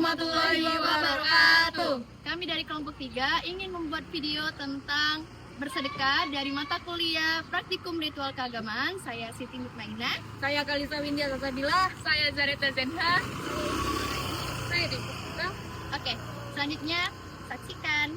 warahmatullahi wabarakatuh. Kami dari kelompok 3 ingin membuat video tentang bersedekah dari mata kuliah Praktikum Ritual Keagamaan. Saya Siti Mutmainah. Saya Kalisa Windia Sasabila. Saya Zareta Zenha. Saya Dika. Oke, selanjutnya saksikan.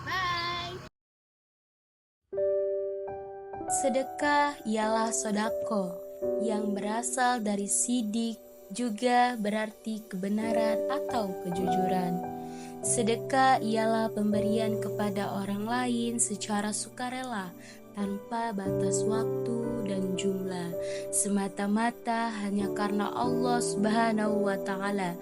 Bye. Sedekah ialah sodako yang berasal dari sidik, juga berarti kebenaran atau kejujuran. Sedekah ialah pemberian kepada orang lain secara sukarela, tanpa batas waktu dan jumlah, semata-mata hanya karena Allah Subhanahu wa Ta'ala,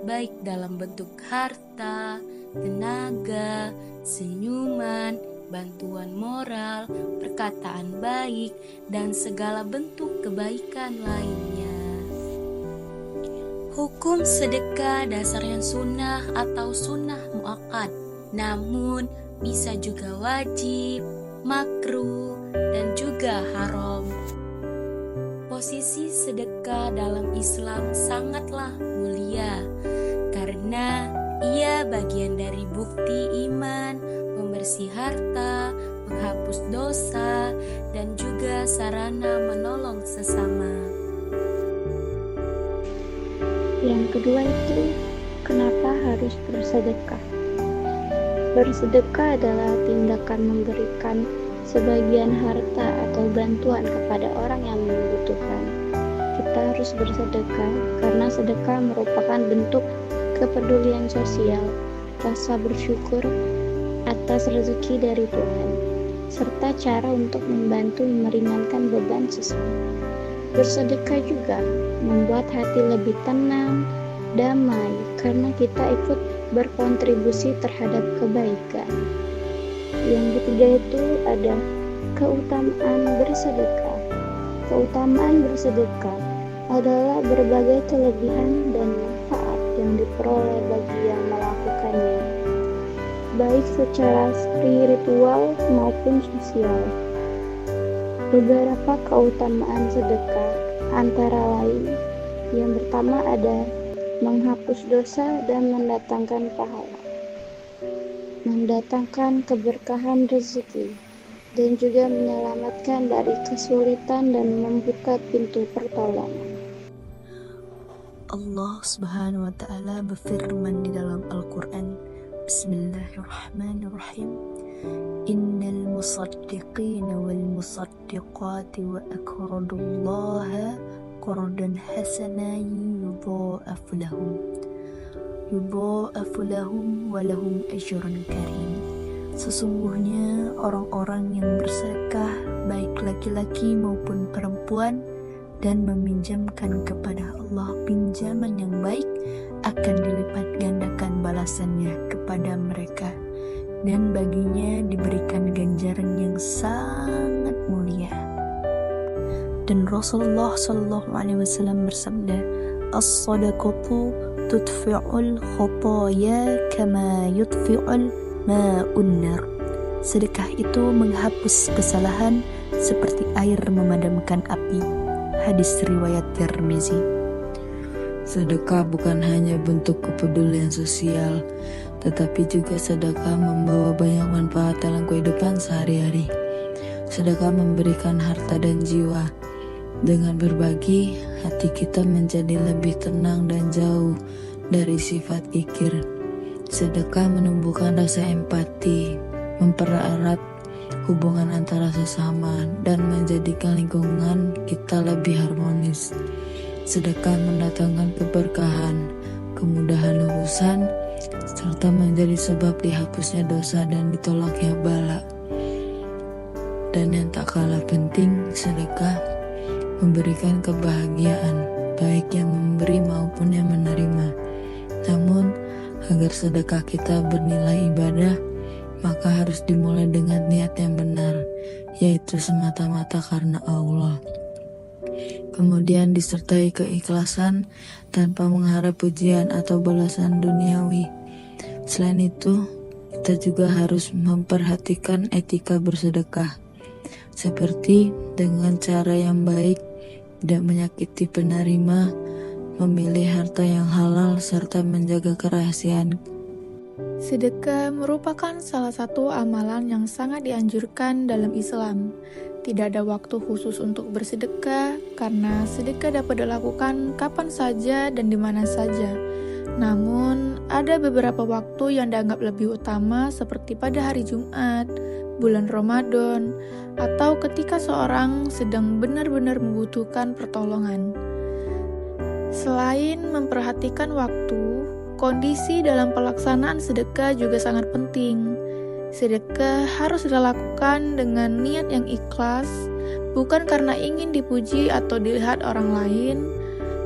baik dalam bentuk harta, tenaga, senyuman, bantuan moral, perkataan baik, dan segala bentuk kebaikan lainnya. Hukum sedekah dasarnya sunnah atau sunnah muakkad, namun bisa juga wajib, makruh, dan juga haram. Posisi sedekah dalam Islam sangatlah mulia, karena ia bagian dari bukti iman, pembersih harta, menghapus dosa, dan juga sarana menolong sesama. Yang kedua itu, kenapa harus bersedekah? Bersedekah adalah tindakan memberikan sebagian harta atau bantuan kepada orang yang membutuhkan. Kita harus bersedekah karena sedekah merupakan bentuk kepedulian sosial, rasa bersyukur atas rezeki dari Tuhan, serta cara untuk membantu meringankan beban sesama. Bersedekah juga membuat hati lebih tenang, damai, karena kita ikut berkontribusi terhadap kebaikan. Yang ketiga itu ada keutamaan bersedekah. Keutamaan bersedekah adalah berbagai kelebihan dan manfaat yang diperoleh bagi yang melakukannya, baik secara spiritual maupun sosial. Beberapa keutamaan sedekah antara lain, yang pertama ada menghapus dosa dan mendatangkan pahala, mendatangkan keberkahan rezeki, dan juga menyelamatkan dari kesulitan dan membuka pintu pertolongan. Allah Subhanahu wa Ta'ala berfirman di dalam Al-Quran, Bismillahirrahmanirrahim, Innal musaddiqina wal musaddiqati wa akradullaha qardan hasanan yudha'afu lahum wa lahum ajrun karim. Sesungguhnya orang-orang yang bersedekah, baik laki-laki maupun perempuan, dan meminjamkan kepada Allah pinjaman yang baik, akan dilipat gandakan balasannya kepada mereka, dan baginya diberikan ganjaran yang sangat mulia. Dan Rasulullah SAW bersabda, As-sadaqatu tudfi'ul khotaya kama yudfi'ul ma'un nar. Sedekah itu menghapus kesalahan seperti air memadamkan api. Hadis riwayat Tirmizi. Sedekah bukan hanya bentuk kepedulian sosial, tetapi juga sedekah membawa banyak manfaat dalam kehidupan sehari-hari. Sedekah memberikan harta dan jiwa. Dengan berbagi, hati kita menjadi lebih tenang dan jauh dari sifat kikir. Sedekah menumbuhkan rasa empati, mempererat hubungan antara sesama, dan menjadikan lingkungan kita lebih harmonis. Sedekah mendatangkan keberkahan, kemudahan urusan, serta menjadi sebab dihapusnya dosa dan ditolaknya bala. Dan yang tak kalah penting, sedekah memberikan kebahagiaan, baik yang memberi maupun yang menerima. Namun, agar sedekah kita bernilai ibadah, maka harus dimulai dengan niat yang benar, yaitu semata-mata karena Allah. Kemudian disertai keikhlasan tanpa mengharap pujian atau balasan duniawi. Selain itu, kita juga harus memperhatikan etika bersedekah, seperti dengan cara yang baik, tidak menyakiti penerima, memilih harta yang halal, serta menjaga kerahasiaan. Sedekah merupakan salah satu amalan yang sangat dianjurkan dalam Islam. Tidak ada waktu khusus untuk bersedekah, karena sedekah dapat dilakukan kapan saja dan di mana saja. Namun, ada beberapa waktu yang dianggap lebih utama seperti pada hari Jumat, bulan Ramadan, atau ketika seorang sedang benar-benar membutuhkan pertolongan. Selain memperhatikan waktu, kondisi dalam pelaksanaan sedekah juga sangat penting. Sedekah harus dilakukan dengan niat yang ikhlas, bukan karena ingin dipuji atau dilihat orang lain.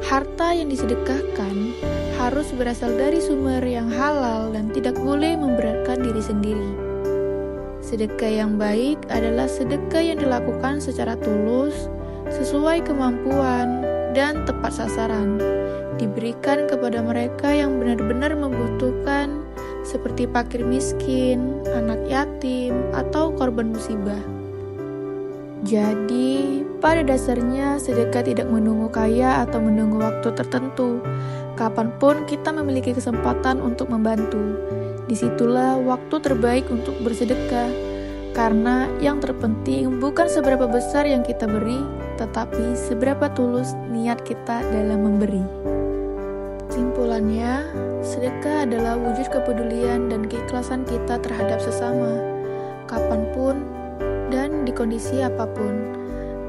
Harta yang disedekahkan harus berasal dari sumber yang halal dan tidak boleh memberatkan diri sendiri. Sedekah yang baik adalah sedekah yang dilakukan secara tulus, sesuai kemampuan, dan tepat sasaran. Diberikan kepada mereka yang benar-benar membutuhkan, seperti fakir miskin, anak yatim, atau korban musibah. Jadi, pada dasarnya sedekah tidak menunggu kaya atau menunggu waktu tertentu. Kapanpun kita memiliki kesempatan untuk membantu, disitulah waktu terbaik untuk bersedekah. Karena yang terpenting bukan seberapa besar yang kita beri, tetapi seberapa tulus niat kita dalam memberi. Simpulannya, sedekah adalah wujud kepedulian dan keikhlasan kita terhadap sesama, kapanpun dan di kondisi apapun.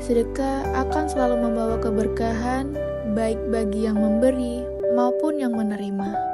Sedekah akan selalu membawa keberkahan, baik bagi yang memberi maupun yang menerima.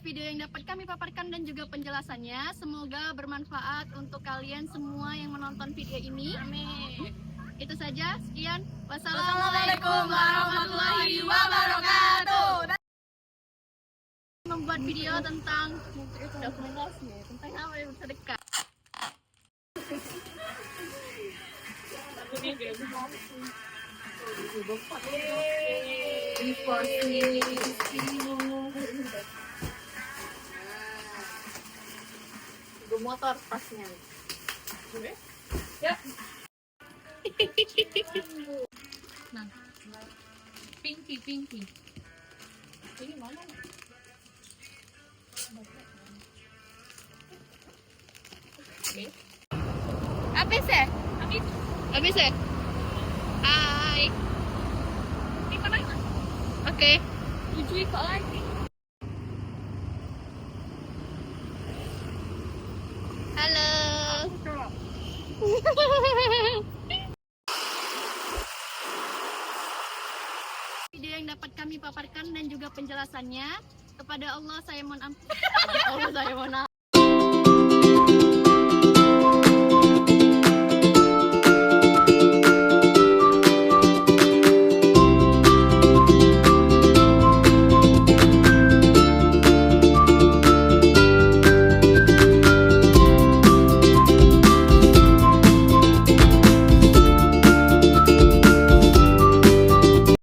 Video yang dapat kami paparkan dan juga penjelasannya, semoga bermanfaat untuk kalian semua yang menonton video ini. Amin. Itu saja, sekian. Wassalamualaikum warahmatullahi wabarakatuh. Membuat video tentang dokumentasi tentang apa yang bersedekah. Motor pasnya. Ya. Nah. Pinky. Ini mana? Oke. ABC. Hai. Ini mana? Oke. Tujuh kok lagi. Halo. Video yang dapat kami paparkan dan juga penjelasannya, kepada Allah saya mohon ampun.